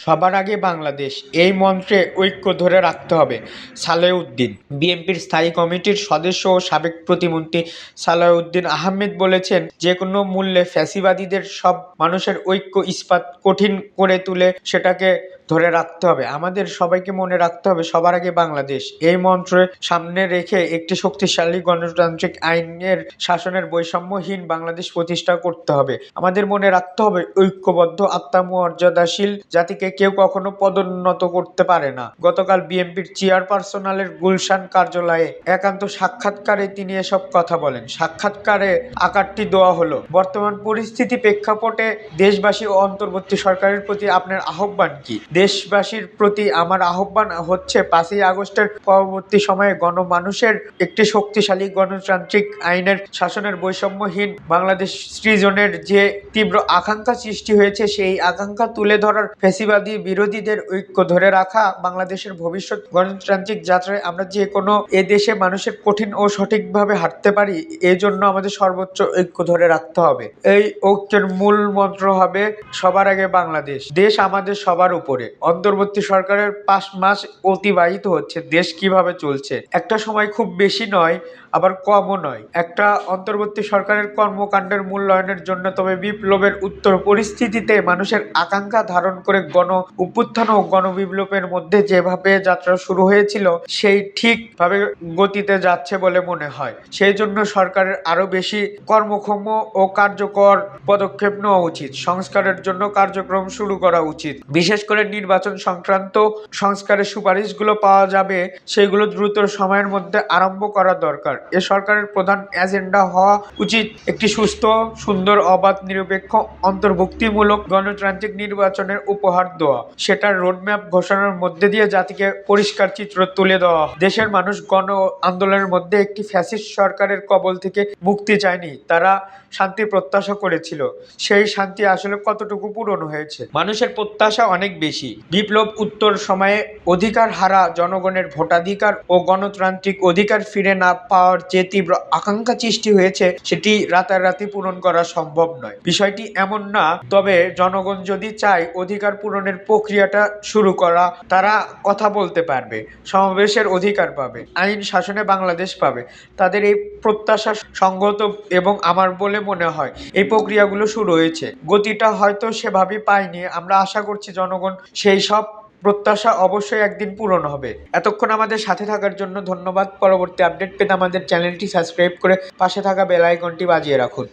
সবার আগে বাংলাদেশ, এই মন্ত্রে ঐক্য ধরে রাখতে হবে। সালেহউদ্দিন। বিএনপির স্থায়ী কমিটির সদস্য ও সাবেক প্রতিমন্ত্রী সালেহউদ্দিন আহমেদ বলেছেন, যেকোনো মূল্যে ফ্যাসিবাদীদের সব মানুষের ঐক্য ইস্পাত কঠিন করে তুলে সেটাকে ধরে রাখতে হবে। আমাদের সবাইকে মনে রাখতে হবে সবার আগে বাংলাদেশ, এই মন্ত্রে সামনে রেখে একটি শক্তিশালী গণতান্ত্রিক আইনের শাসনের বৈষম্যহীন বাংলাদেশ প্রতিষ্ঠা করতে হবে। আমাদের মনে রাখতে হবে ঐক্যবদ্ধ আত্মমর্যাদাশীল জাতিকে কেউ কখনো পদোন্নত করতে পারে না। গতকাল বিএনপির চেয়ারপারসনের গুলশান কার্যালয়ে একান্ত সাক্ষাৎকারে তিনি এসব কথা বলেন। সাক্ষাৎকারে আকারটি দেওয়া হলো, বর্তমান পরিস্থিতি প্রেক্ষাপটে দেশবাসী ও অন্তর্বর্তী সরকারের প্রতি আপনার আহ্বান কি? দেশবাসীর প্রতি আমার আহ্বান হচ্ছে 5ই আগস্টের পরবর্তী সময়ে গণমানুষের একটি শক্তিশালী গণতান্ত্রিক আইনের শাসনের বৈষম্যহীন বাংলাদেশ সৃজনের যে তীব্র আকাঙ্ক্ষা সৃষ্টি হয়েছে, সেই আকাঙ্ক্ষা তুলে ধরার ফ্যাসিবাদী বিরোধীদের ঐক্য ধরে রাখা বাংলাদেশের ভবিষ্যৎ গণতান্ত্রিক যাত্রায় আমরা যে কোনো এদেশে মানুষের কঠিন ও সঠিকভাবে হাঁটতে পারি, এই জন্য আমাদের সর্বোচ্চ ঐক্য ধরে রাখতে হবে। এই ঐক্যের মূল মন্ত্র হবে সবার আগে বাংলাদেশ। দেশ আমাদের সবার উপরে। অন্তর্বর্তী সরকারের 5 মাস অতিবাহিত হচ্ছে, দেশ কিভাবে চলছে একটা সময় খুব বেশি নয়, আবার কমও নয়। একটা অন্তর্বর্তী সরকারের কর্মকাণ্ডের মূল্যায়নের জন্য তবে বিপ্লবের উত্তর পরিস্থিতিতে মানুষের আকাঙ্ক্ষা ধারণ করে গণ অভ্যুত্থান ও গণবিপ্লবের মধ্যে যেভাবে যাত্রা শুরু হয়েছিল, সেই ঠিকভাবে গতিতে যাচ্ছে বলে মনে হয়। সেই জন্য সরকারের আরো বেশি কর্মক্ষম ও কার্যকর পদক্ষেপ নেওয়া উচিত। সংস্কারের জন্য কার্যক্রম শুরু করা উচিত। বিশেষ করে নির্বাচন সংক্রান্ত সংস্কারের সুপারিশগুলো পাওয়া যাবে, সেগুলো দ্রুত সময়ের মধ্যে আরম্ভ করা দরকার। এ সরকারের প্রধান এজেন্ডা হওয়া উচিত একটি সুস্থ, সুন্দর, অবাধ, নিরপেক্ষ, অন্তর্ভুক্তিমূলক গণতান্ত্রিক নির্বাচনের উপহার দেওয়া। সেটার রোডম্যাপ ঘোষণার মধ্যে দিয়ে জাতিকে পরিষ্কার চিত্র তুলে দেওয়া। দেশের মানুষ গণ আন্দোলনের মধ্যে একটি ফ্যাসিস্ট সরকারের কবল থেকে মুক্তি চায়নি, তারা শান্তি প্রত্যাশা করেছিল। সেই শান্তি আসলে কতটুকু পূরণ হয়েছে? মানুষের প্রত্যাশা অনেক বেশি। বিপ্লব উত্তর সময়ে অধিকার হারা জনগণের ভোটাধিকার ও গণতান্ত্রিক অধিকার ফিরে না পাওয়ার যে তীব্র আকাঙ্ক্ষা সৃষ্টি হয়েছে, সেটি রাতারাতি পূরণ করা সম্ভব নয়। বিষয়টি এমন না, তবে জনগণ যদি চায় অধিকার পূরণের প্রক্রিয়াটা শুরু করা, তারা কথা বলতে পারবে, সমাবেশের অধিকার পাবে, আইন শাসনে বাংলাদেশ পাবে। তাদের এই প্রত্যাশা সংগত এবং আমার বলে মনে হয় এই প্রক্রিয়াগুলো শুরু হয়েছে। গতিটা হয়তো সেভাবে পাইনি, আমরা আশা করছি জনগণ সেই সব প্রত্যাশা অবশ্যই একদিন পূরণ হবে। এতক্ষণ আমাদের সাথে থাকার জন্য ধন্যবাদ। পরবর্তী আপডেট পেতে আমাদের চ্যানেলটি সাবস্ক্রাইব করে পাশে থাকা বেল আইকনটি বাজিয়ে রাখুন।